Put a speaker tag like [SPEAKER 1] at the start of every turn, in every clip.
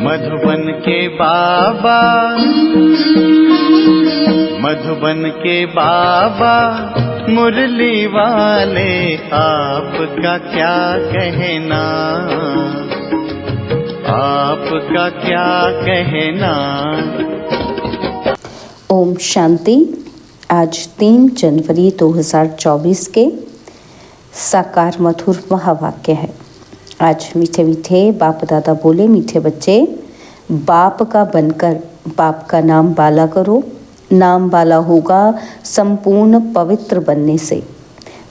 [SPEAKER 1] मधुबन के बाबा, मधुबन के बाबा मुरली वाले, आपका क्या कहना, आपका क्या कहना।
[SPEAKER 2] ओम शांति। आज 3 जनवरी 2024 के साकार मधुर महावाक्य है। आज मीठे मीठे बाप दादा बोले, मीठे बच्चे बाप का बनकर बाप का नाम बाला करो। नाम बाला होगा संपूर्ण पवित्र बनने से।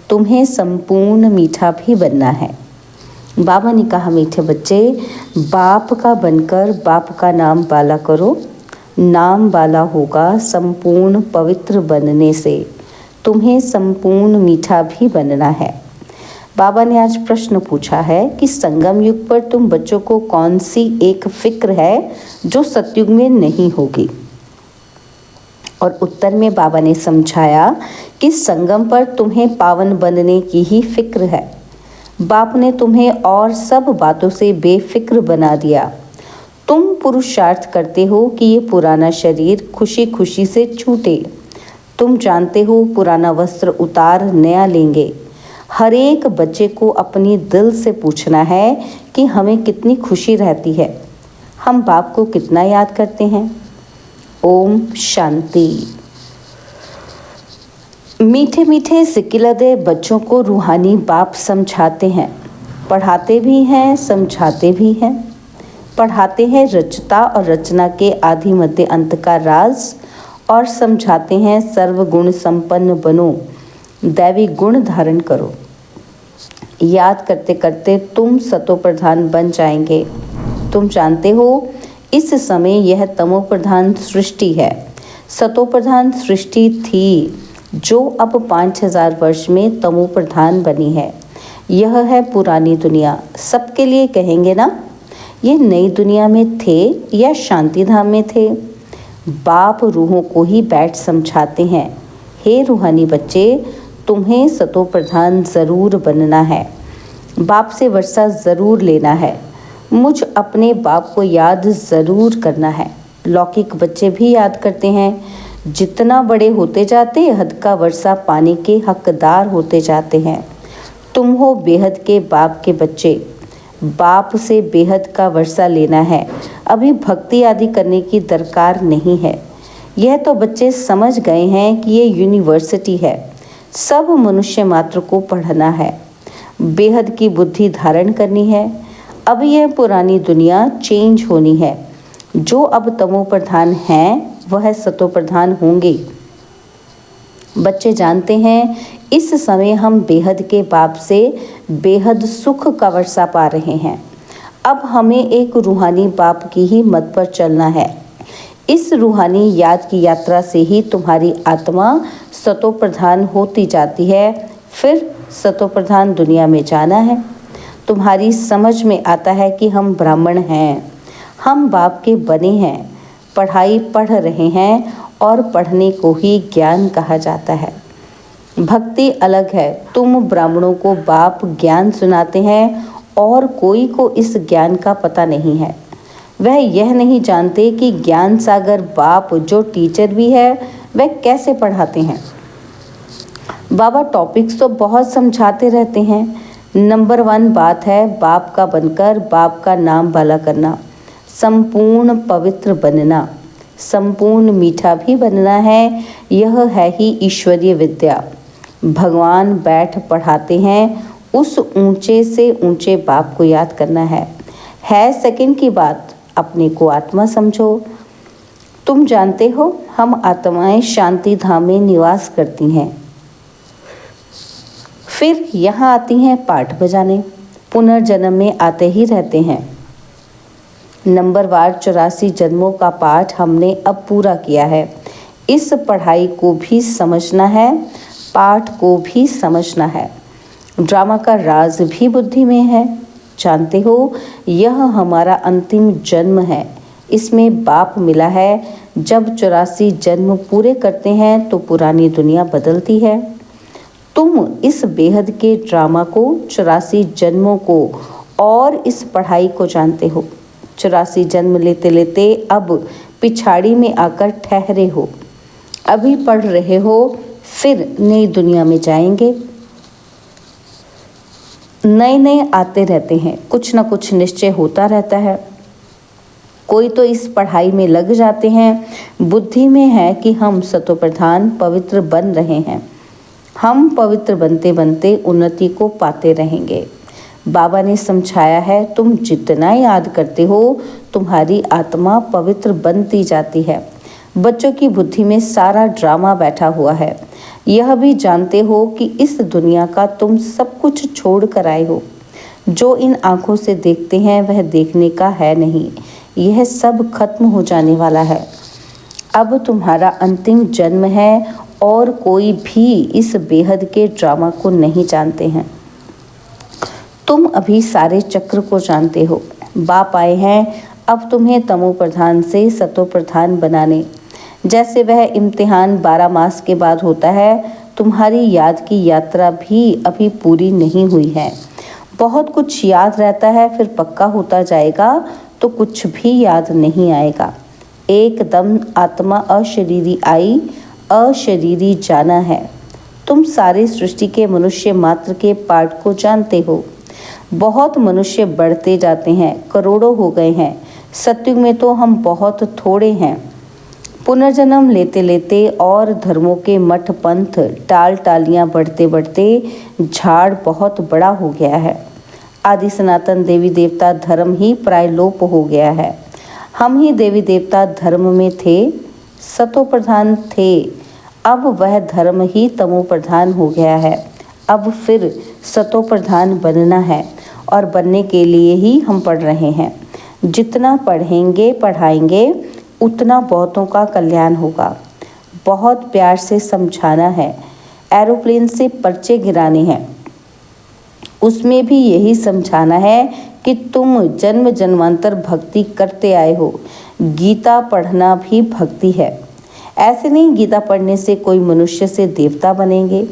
[SPEAKER 2] तुम्हें संपूर्ण मीठा भी बनना है। बाबा ने कहा, मीठे बच्चे बाप का बनकर बाप का नाम बाला करो। नाम बाला होगा संपूर्ण पवित्र बनने से। तुम्हें संपूर्ण मीठा भी बनना है। बाबा ने आज प्रश्न पूछा है कि संगम युग पर तुम बच्चों को कौन सी एक फिक्र है जो सतयुग में नहीं होगी। और उत्तर में बाबा ने समझाया कि संगम पर तुम्हें पावन बनने की ही फिक्र है। बाप ने तुम्हें और सब बातों से बेफिक्र बना दिया। तुम पुरुषार्थ करते हो कि ये पुराना शरीर खुशी खुशी से छूटे। तुम जानते हो पुराना वस्त्र उतार नया लेंगे। हर एक बच्चे को अपनी दिल से पूछना है कि हमें कितनी खुशी रहती है, हम बाप को कितना याद करते हैं। ओम शांति। मीठे मीठे सिकिलदे बच्चों को रूहानी बाप समझाते हैं, पढ़ाते भी हैं, समझाते भी हैं। पढ़ाते हैं रचता और रचना के आदि मध्य अंत का राज, और समझाते हैं सर्वगुण संपन्न बनो, दैवी गुण धारण करो। याद करते करते तुम सतो प्रधान बन जाएंगे। तुम जानते हो इस समय यह तमो प्रधान सृष्टि है। सतो प्रधान सृष्टि थी जो अब 5000 वर्ष में तमो प्रधान बनी है। यह है पुरानी दुनिया। सबके लिए कहेंगे ना, ये नई दुनिया में थे या शांति धाम में थे। बाप रूहों को ही बैठ समझाते हैं, हे रूहानी बच्चे तुम्हें सतो प्रधान ज़रूर बनना है। बाप से वर्षा ज़रूर लेना है। मुझ अपने बाप को याद ज़रूर करना है। लौकिक बच्चे भी याद करते हैं। जितना बड़े होते जाते हद का वर्षा पाने के हकदार होते जाते हैं। तुम हो बेहद के बाप के बच्चे। बाप से बेहद का वर्षा लेना है। अभी भक्ति आदि करने की दरकार नहीं है। यह तो बच्चे समझ गए हैं कि ये यूनिवर्सिटी है। सब मनुष्य मात्र को पढ़ना है, बेहद की बुद्धि धारण करनी है। अब यह पुरानी दुनिया चेंज होनी है। जो अब तमो प्रधान हैं वह सतो प्रधान होंगे। बच्चे जानते हैं इस समय हम बेहद के बाप से बेहद सुख का वर्षा पा रहे हैं। अब हमें एक रूहानी बाप की ही मत पर चलना है। इस रूहानी याद की यात्रा से ही तुम्हारी आत्मा सतो प्रधान होती जाती है। फिर सतो प्रधान दुनिया में जाना है। तुम्हारी समझ में आता है कि हम ब्राह्मण हैं, हम बाप के बने हैं, पढ़ाई पढ़ रहे हैं और पढ़ने को ही ज्ञान कहा जाता है। भक्ति अलग है। तुम ब्राह्मणों को बाप ज्ञान सुनाते हैं और कोई को इस ज्ञान का पता नहीं है। वह यह नहीं जानते कि ज्ञान सागर बाप जो टीचर भी है वह कैसे पढ़ाते हैं। बाबा टॉपिक्स तो बहुत समझाते रहते हैं। नंबर 1 बात है बाप का बनकर बाप का नाम बाला करना, संपूर्ण पवित्र बनना, संपूर्ण मीठा भी बनना है। यह है ही ईश्वरीय विद्या। भगवान बैठ पढ़ाते हैं। उस ऊंचे से ऊंचे बाप को याद करना है सेकंड की बात। अपने को आत्मा समझो। तुम जानते हो हम आत्माएं शांति धाम में निवास करती हैं। फिर यहाँ आती हैं पाठ बजाने। पुनर्जन्म में आते ही रहते हैं। नंबरवार 84 जन्मों का पाठ हमने अब पूरा किया है। इस पढ़ाई को भी समझना है, पाठ को भी समझना है। ड्रामा का राज भी बुद्धि में है। जानते हो यह हमारा अंतिम जन्म है। इसमें बाप मिला है। जब 84 जन्म पूरे करते हैं तो पुरानी दुनिया बदलती है। तुम इस बेहद के ड्रामा को, 84 जन्मों को और इस पढ़ाई को जानते हो। 84 जन्म लेते लेते अब पिछाड़ी में आकर ठहरे हो। अभी पढ़ रहे हो, फिर नई दुनिया में जाएंगे। नए नए आते रहते हैं, कुछ ना कुछ निश्चय होता रहता है। कोई तो इस पढ़ाई में लग जाते हैं, बुद्धि में है कि हम सतोप्रधान पवित्र बन रहे हैं। हम पवित्र बनते बनते उन्नति को पाते रहेंगे। बाबा ने समझाया है, तुम जितना याद करते हो तुम्हारी आत्मा पवित्र बनती जाती है। बच्चों की बुद्धि में सारा ड्रामा बैठा हुआ है। यह भी जानते हो कि इस दुनिया का तुम सब कुछ छोड़ कर आए हो। जो इन आँखों से देखते हैं वह देखने का है नहीं, यह सब खत्म हो जाने वाला है। अब तुम्हारा अंतिम जन्म है और कोई भी इस बेहद के ड्रामा को नहीं जानते हैं। तुम अभी सारे चक्र को जानते हो। बाप आए हैं अब तुम्हें तमो प्रधान से सतो प्रधान बनाने। जैसे वह इम्तिहान 12 मास के बाद होता है, तुम्हारी याद की यात्रा भी अभी पूरी नहीं हुई है। बहुत कुछ याद रहता है, फिर पक्का होता जाएगा तो कुछ भी याद नहीं आएगा। एकदम आत्मा अशरीरी आई, अशरीरी जाना है। तुम सारे सृष्टि के मनुष्य मात्र के पार्ट को जानते हो। बहुत मनुष्य बढ़ते जाते हैं, करोड़ों हो गए हैं। सतयुग में तो हम बहुत थोड़े हैं। पुनर्जन्म लेते लेते और धर्मों के मठ पंथ टाल टालियाँ बढ़ते बढ़ते झाड़ बहुत बड़ा हो गया है। आदि सनातन देवी देवता धर्म ही प्राय लोप हो गया है। हम ही देवी देवता धर्म में थे, सतो प्रधान थे। अब वह धर्म ही तमो प्रधान हो गया है। अब फिर सतो प्रधान बनना है और बनने के लिए ही हम पढ़ रहे हैं। जितना पढ़ेंगे पढ़ाएंगे उतना बहुतों का कल्याण होगा। बहुत प्यार से समझाना है। एरोप्लेन से पर्चे गिराने हैं, उसमें भी यही समझाना है कि तुम जन्म जन्मांतर भक्ति करते आए हो। गीता पढ़ना भी भक्ति है। ऐसे नहीं गीता पढ़ने से कोई मनुष्य से देवता बनेंगे।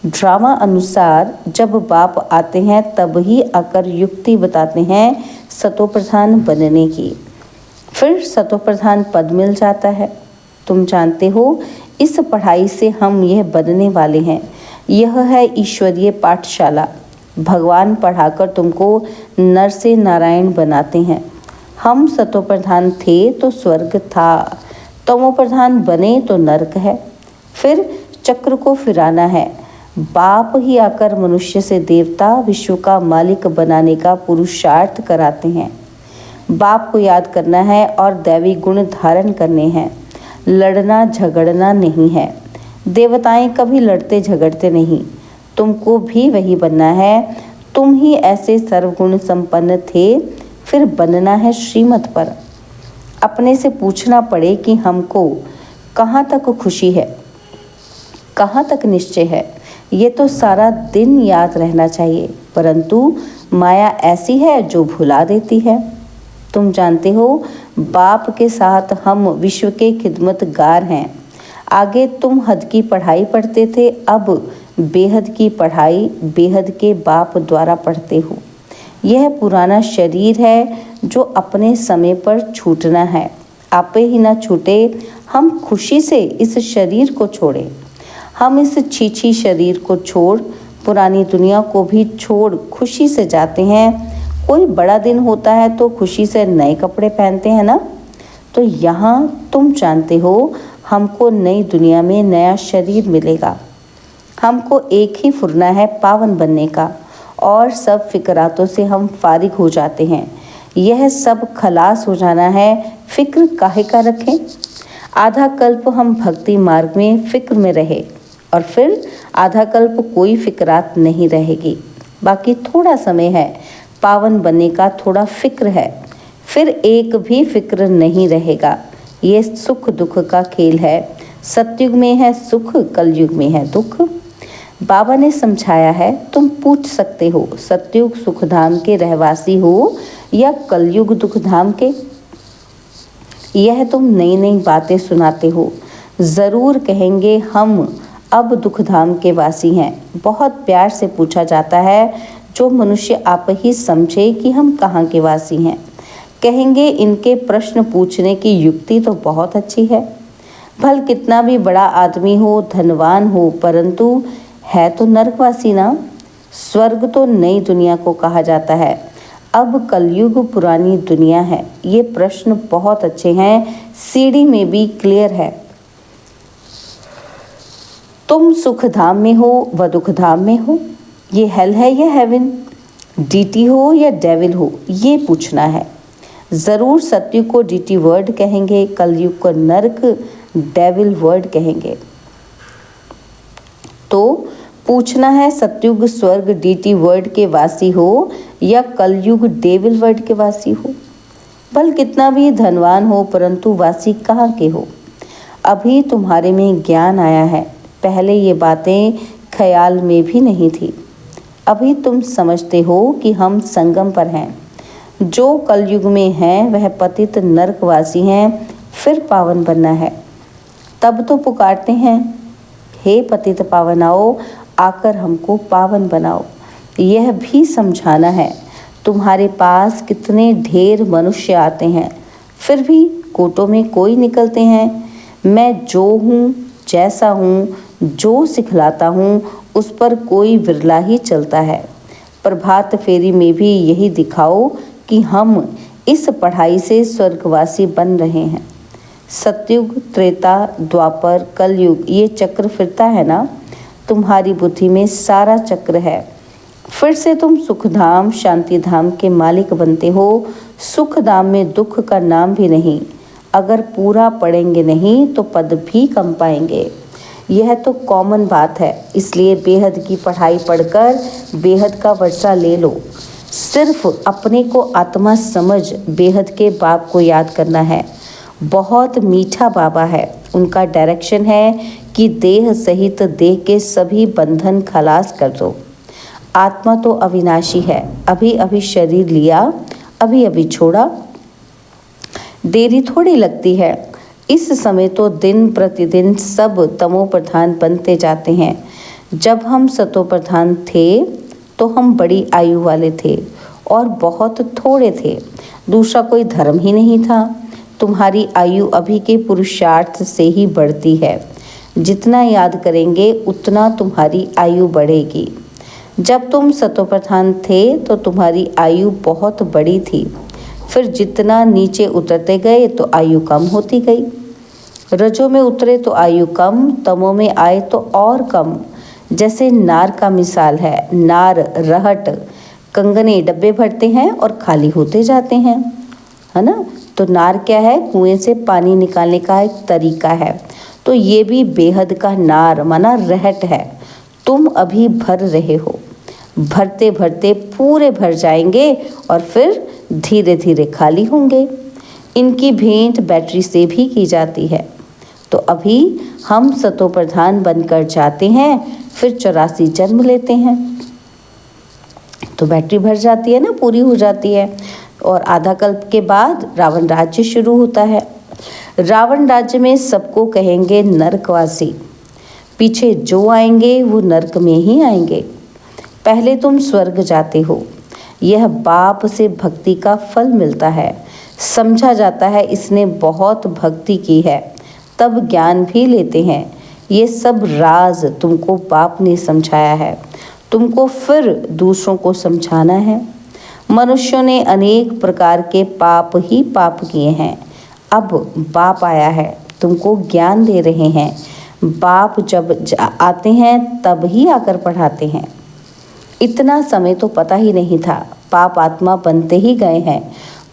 [SPEAKER 2] ड्रामा अनुसार जब बाप आते हैं तब ही आकर युक्ति बताते हैं सतो प्रधान बनने की। फिर सतो प्रधान पद मिल जाता है। तुम जानते हो इस पढ़ाई से हम यह बनने वाले हैं। यह है ईश्वरीय पाठशाला। भगवान पढ़ाकर तुमको नर से नारायण बनाते हैं। हम सतो प्रधान थे तो स्वर्ग था, तमो प्रधान बने तो नरक है। फिर चक्र को फिराना है। बाप ही आकर मनुष्य से देवता, विश्व का मालिक बनाने का पुरुषार्थ कराते हैं। बाप को याद करना है और दैवी गुण धारण करने हैं। लड़ना झगड़ना नहीं है। देवताएं कभी लड़ते झगड़ते नहीं। तुमको भी वही बनना है। तुम ही ऐसे सर्वगुण संपन्न थे, फिर बनना है श्रीमत पर। अपने से पूछना पड़े कि हमको कहाँ तक खुशी है, कहाँ तक निश्चय है। ये तो सारा दिन याद रहना चाहिए, परंतु माया ऐसी है जो भुला देती है। तुम जानते हो बाप के साथ हम विश्व के खिदमतगार हैं। आगे तुम हद की पढ़ाई पढ़ते थे, अब बेहद की पढ़ाई बेहद के बाप द्वारा पढ़ते हो। यह पुराना शरीर है जो अपने समय पर छूटना है। आपे ही ना छूटे, हम खुशी से इस शरीर को छोड़ें। हम इस छीछी शरीर को छोड़ पुरानी दुनिया को भी छोड़ खुशी से जाते हैं। कोई बड़ा दिन होता है तो खुशी से नए कपड़े पहनते हैं ना। तो यहाँ तुम जानते हो हमको नई दुनिया में नया शरीर मिलेगा। हमको एक ही फुरना है पावन बनने का, और सब फिक्रातों से हम फारिग हो जाते हैं। यह सब खलास हो जाना है। फिक्र काहे का रखें। आधा कल्प हम भक्ति मार्ग में फिक्र में रहे और फिर आधा कल्प कोई फिक्रात नहीं रहेगी। बाकी थोड़ा समय है, पावन बनने का थोड़ा फिक्र है, फिर एक भी फिक्र नहीं रहेगा। ये सुख दुख का खेल है। सतयुग में है सुख, कलयुग में है दुख। बाबा ने समझाया है, तुम पूछ सकते हो सतयुग सुखधाम के रहवासी हो या कलयुग दुखधाम के। यह तुम नई नई बातें सुनाते हो। ज़रूर कहेंगे हम अब दुखधाम के वासी हैं। बहुत प्यार से पूछा जाता है, जो मनुष्य आप ही समझे कि हम कहाँ के वासी हैं। कहेंगे इनके प्रश्न पूछने की युक्ति तो बहुत अच्छी है। भल कितना भी बड़ा आदमी हो, धनवान हो, परंतु है तो नरकवासी ना। स्वर्ग तो नई दुनिया को कहा जाता है, अब कलयुग पुरानी दुनिया है। ये प्रश्न बहुत अच्छे हैं, सीढ़ी में भी क्लियर है। तुम सुख धाम में हो व दुख धाम में हो, ये हेल है या हेवन, डीटी हो या डेविल हो, ये पूछना है। ज़रूर सत्युग को डीटी वर्ड कहेंगे, कलयुग को नरक डेविल वर्ड कहेंगे। तो पूछना है सत्युग स्वर्ग डीटी वर्ड के वासी हो या कलयुग डेविल वर्ड के वासी हो। भल कितना भी धनवान हो, परंतु वासी कहाँ के हो। अभी तुम्हारे में ज्ञान आया है, पहले ये बातें ख्याल में भी नहीं थी। अभी तुम समझते हो कि हम संगम पर हैं। जो कलयुग में हैं वह पतित नरकवासी हैं, फिर पावन बनना है। तब तो पुकारते हैं, हे पतित पावन आओ, आकर हमको पावन बनाओ। यह भी समझाना है, तुम्हारे पास कितने ढेर मनुष्य आते हैं, फिर भी कोटों में कोई निकलते हैं। मैं जो हूँ, जैसा हूँ, जो सिखलाता हूँ, उस पर कोई विरला ही चलता है। प्रभात फेरी में भी यही दिखाओ कि हम इस पढ़ाई से स्वर्गवासी बन रहे हैं। सतयुग, त्रेता, द्वापर, कलयुग, ये चक्र फिरता है ना। तुम्हारी बुद्धि में सारा चक्र है। फिर से तुम सुखधाम शांतिधाम के मालिक बनते हो। सुखधाम में दुख का नाम भी नहीं। अगर पूरा पढ़ेंगे नहीं तो पद भी कम पाएंगे। यह तो कॉमन बात है, इसलिए बेहद की पढ़ाई पढ़कर बेहद का वर्षा ले लो। सिर्फ अपने को आत्मा समझ बेहद के बाप को याद करना है। बहुत मीठा बाबा है, उनका डायरेक्शन है कि देह सहित देह के सभी बंधन खलास कर दो। आत्मा तो अविनाशी है, अभी अभी शरीर लिया, अभी अभी छोड़ा। देरी थोड़ी लगती है। इस समय तो दिन प्रतिदिन सब तमो प्रधान बनते जाते हैं। जब हम सतो प्रधान थे तो हम बड़ी आयु वाले थे और बहुत थोड़े थे। दूसरा कोई धर्म ही नहीं था। तुम्हारी आयु अभी के पुरुषार्थ से ही बढ़ती है। जितना याद करेंगे उतना तुम्हारी आयु बढ़ेगी। जब तुम सतोप्रधान थे तो तुम्हारी आयु बहुत बड़ी थी, फिर जितना नीचे उतरते गए तो आयु कम होती गई। रजो में उतरे तो आयु कम, तमो में आए तो और कम। जैसे नार का मिसाल है। नार रहट कंगने डब्बे भरते हैं और खाली होते जाते हैं, है ना। तो नार क्या है, कुएं से पानी निकालने का एक तरीका है। तो ये भी बेहद का नार माना रहट है। तुम अभी भर रहे हो, भरते भरते पूरे भर जाएंगे और फिर धीरे धीरे खाली होंगे। इनकी भेंट बैटरी से भी की जाती है। तो अभी हम सतो प्रधान बनकर जाते हैं, फिर 84 जन्म लेते हैं तो बैटरी भर जाती है ना, पूरी हो जाती है। और आधा कल्प के बाद रावण राज्य शुरू होता है। रावण राज्य में सबको कहेंगे नरकवासी। पीछे जो आएंगे वो नरक में ही आएंगे। पहले तुम स्वर्ग जाते हो। यह बाप से भक्ति का फल मिलता है। समझा जाता है इसने बहुत भक्ति की है, तब ज्ञान भी लेते हैं। ये सब राज तुमको बाप ने समझाया है, तुमको फिर दूसरों को समझाना है। मनुष्यों ने अनेक प्रकार के पाप ही पाप किए हैं। अब बाप आया है, तुमको ज्ञान दे रहे हैं। बाप जब आते हैं तब ही आकर पढ़ाते हैं। इतना समय तो पता ही नहीं था। पाप आत्मा बनते ही गए हैं।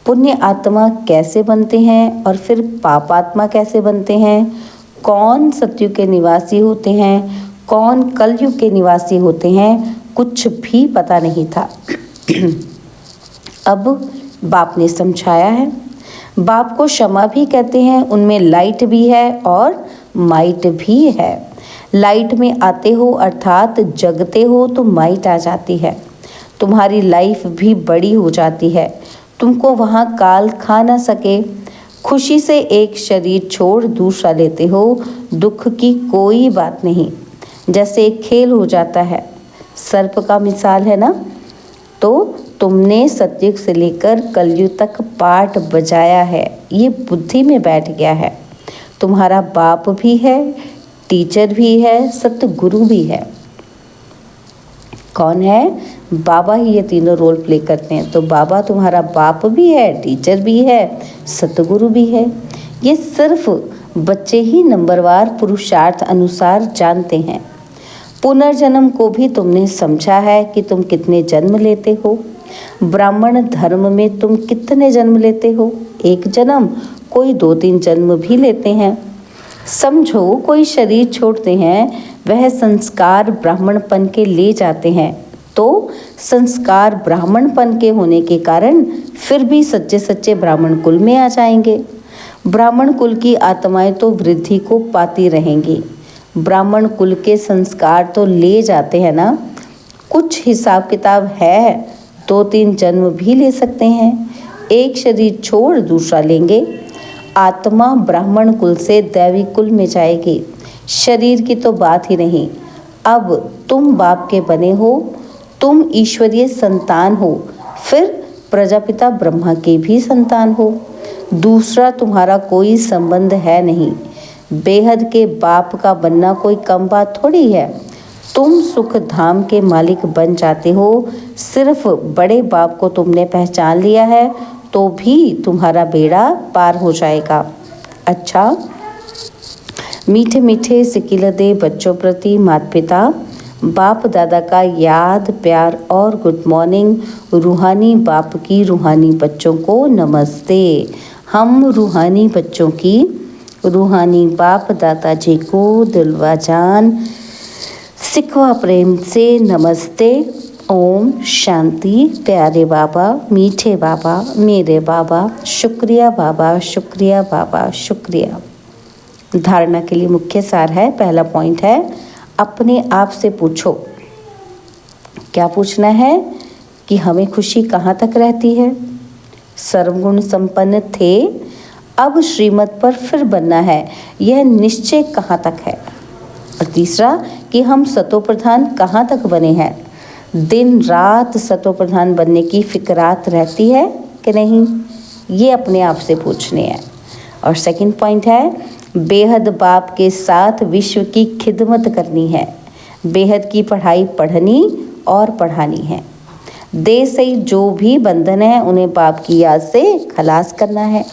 [SPEAKER 2] पुण्य आत्मा कैसे बनते हैं और फिर पाप आत्मा कैसे बनते हैं, कौन सतयुग के निवासी होते हैं, कौन कलयुग के निवासी होते हैं, कुछ भी पता नहीं था। अब बाप ने समझाया है। बाप को क्षमा भी कहते हैं। उनमें लाइट भी है और माइट भी है। लाइट में आते हो अर्थात जगते हो तो माइट आ जाती है। तुम्हारी लाइफ भी बड़ी हो जाती है। तुमको वहाँ काल खा ना सके। खुशी से एक शरीर छोड़ दूसरा लेते हो। दुख की कोई बात नहीं, जैसे एक खेल हो जाता है। सर्प का मिसाल है ना। तो तुमने सतयुग से लेकर कलयुग तक पाठ बजाया है, ये बुद्धि में बैठ गया है। तुम्हारा बाप भी है, टीचर भी है, सतगुरु भी है। कौन है? बाबा ही ये तीनों रोल प्ले करते हैं। तो बाबा तुम्हारा बाप भी है, टीचर भी है, सतगुरु भी है। ये सिर्फ बच्चे ही नंबरवार पुरुषार्थ अनुसार जानते हैं। पुनर्जन्म को भी तुमने समझा है कि तुम कितने जन्म लेते हो। ब्राह्मण धर्म में तुम कितने जन्म लेते हो? एक जन्म, कोई 2-3 जन्म भी लेते हैं। समझो कोई शरीर छोड़ते हैं, वह संस्कार ब्राह्मणपन के ले जाते हैं, तो संस्कार ब्राह्मणपन के होने के कारण फिर भी सच्चे सच्चे ब्राह्मण कुल में आ जाएंगे। ब्राह्मण कुल की आत्माएं तो वृद्धि को पाती रहेंगी। ब्राह्मण कुल के संस्कार तो ले जाते हैं ना। कुछ हिसाब किताब है, 2-3 जन्म भी ले सकते हैं। एक शरीर छोड़ दूसरा लेंगे। आत्मा ब्राह्मण कुल से दैवी कुल में जाएगी। शरीर की तो बात ही नहीं। अब तुम बाप के बने हो, तुम ईश्वरीय संतान हो, फिर प्रजापिता ब्रह्मा के भी संतान हो। दूसरा तुम्हारा कोई संबंध है नहीं। बेहद के बाप का बनना कोई कम बात थोड़ी है। तुम सुख धाम के मालिक बन जाते हो। सिर्फ बड़े बाप को तुमने पहचान लिया है तो भी तुम्हारा बेड़ा पार हो जाएगा। अच्छा, मीठे मीठे सिकिलदे बच्चों प्रति माता पिता बाप दादा का याद प्यार और गुड मॉर्निंग। रूहानी बाप की रूहानी बच्चों को नमस्ते। हम रूहानी बच्चों की रूहानी बाप दादा जी को दिलवा जान सिखवा प्रेम से नमस्ते। ओम शांति। प्यारे बाबा, मीठे बाबा, मेरे बाबा, शुक्रिया बाबा, शुक्रिया बाबा, शुक्रिया। धारणा के लिए मुख्य सार है। पहला पॉइंट है, अपने आप से पूछो। क्या पूछना है? कि हमें खुशी कहाँ तक रहती है? सर्वगुण संपन्न थे, अब श्रीमत पर फिर बनना है, यह निश्चय कहाँ तक है? और तीसरा, कि हम सतो प्रधान कहाँ तक बने हैं? दिन रात सतो प्रधान बनने की फिक्रात रहती है कि नहीं? ये अपने आप से पूछने हैं। और सेकंड पॉइंट है, बेहद बाप के साथ विश्व की खिदमत करनी है। बेहद की पढ़ाई पढ़नी और पढ़ानी है। देह से जो भी बंधन है उन्हें बाप की याद से खलास करना है।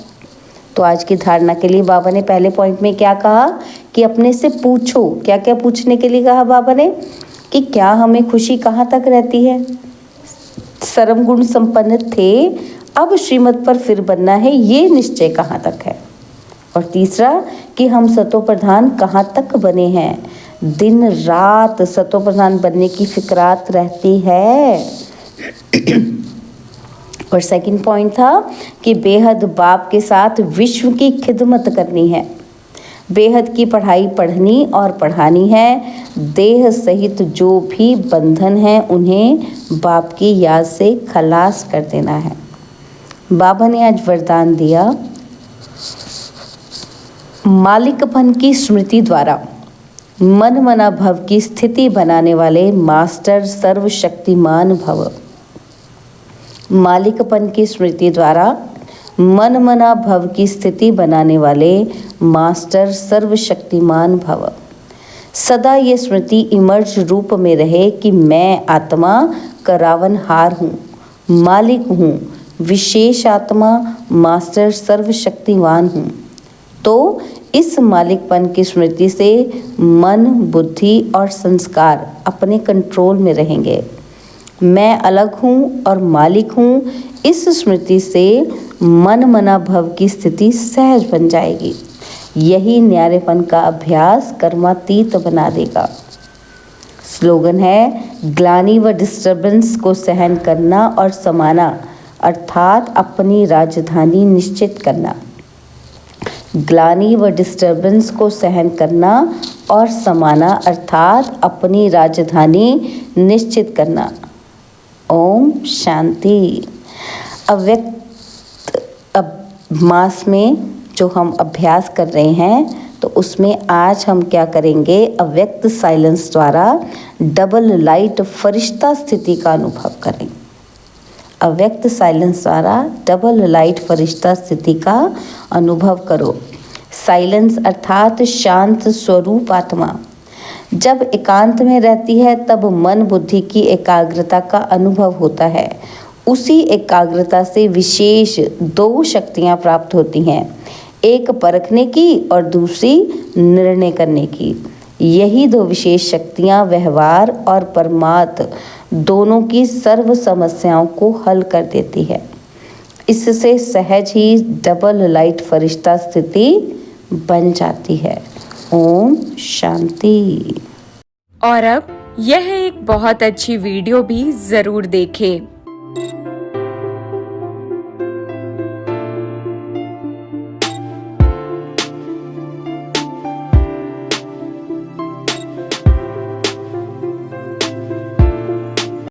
[SPEAKER 2] तो आज की धारणा के लिए बाबा ने पहले पॉइंट में क्या कहा? कि अपने से पूछो। क्या क्या पूछने के लिए कहा बाबा ने? कि क्या हमें खुशी कहाँ तक रहती है? सर्वगुण संपन्न थे, अब श्रीमत पर फिर बनना है, ये निश्चय कहाँ तक है? और तीसरा, कि हम सतो प्रधान कहाँ तक बने हैं? दिन रात सतो प्रधान बनने की फिक्रात रहती है। और सेकंड पॉइंट था कि बेहद बाप के साथ विश्व की खिदमत करनी है। बेहद की पढ़ाई पढ़नी और पढ़ानी है। देह सहित जो भी बंधन है उन्हें बाप की याद से खलास कर देना है। बाबा ने आज वरदान दिया, मालिकपन की स्मृति द्वारा मन मना भव की स्थिति बनाने वाले मास्टर सर्वशक्तिमान भव। मालिकपन की स्मृति द्वारा मन मना भव की स्थिति बनाने वाले मास्टर सर्वशक्तिमान भव। सदा ये स्मृति इमर्ज रूप में रहे कि मैं आत्मा करावनहार हूँ, मालिक हूँ, विशेष आत्मा, मास्टर सर्वशक्तिवान हूँ। तो इस मालिकपन की स्मृति से मन, बुद्धि और संस्कार अपने कंट्रोल में रहेंगे। मैं अलग हूँ और मालिक हूँ, इस स्मृति से मन मना भव की स्थिति सहज बन जाएगी। यही न्यारेपन का अभ्यास कर्मातीत बना देगा। स्लोगन है, ग्लानि व डिस्टर्बेंस को सहन करना और समाना, अर्थात अपनी राजधानी निश्चित करना। ग्लानि व डिस्टर्बेंस को सहन करना और समाना, अर्थात अपनी राजधानी निश्चित करना। ओम शांति। अव्यक्त मास में जो हम अभ्यास कर रहे हैं, तो उसमें आज हम क्या करेंगे? अव्यक्त साइलेंस द्वारा डबल लाइट फरिश्ता स्थिति का अनुभव करें। अव्यक्त साइलेंस द्वारा डबल लाइट फरिश्ता स्थिति का अनुभव करो। साइलेंस अर्थात शांत स्वरूप आत्मा जब एकांत में रहती है तब मन बुद्धि की एकाग्रता का अनुभव होता है। उसी एकाग्रता से विशेष दो शक्तियाँ प्राप्त होती हैं, एक परखने की और दूसरी निर्णय करने की। यही दो विशेष शक्तियाँ व्यवहार और परमार्थ दोनों की सर्व समस्याओं को हल कर देती है। इससे सहज ही डबल लाइट फरिश्ता स्थिति बन जाती है। ओम शांति।
[SPEAKER 3] और अब यह एक बहुत अच्छी वीडियो भी जरूर देखें।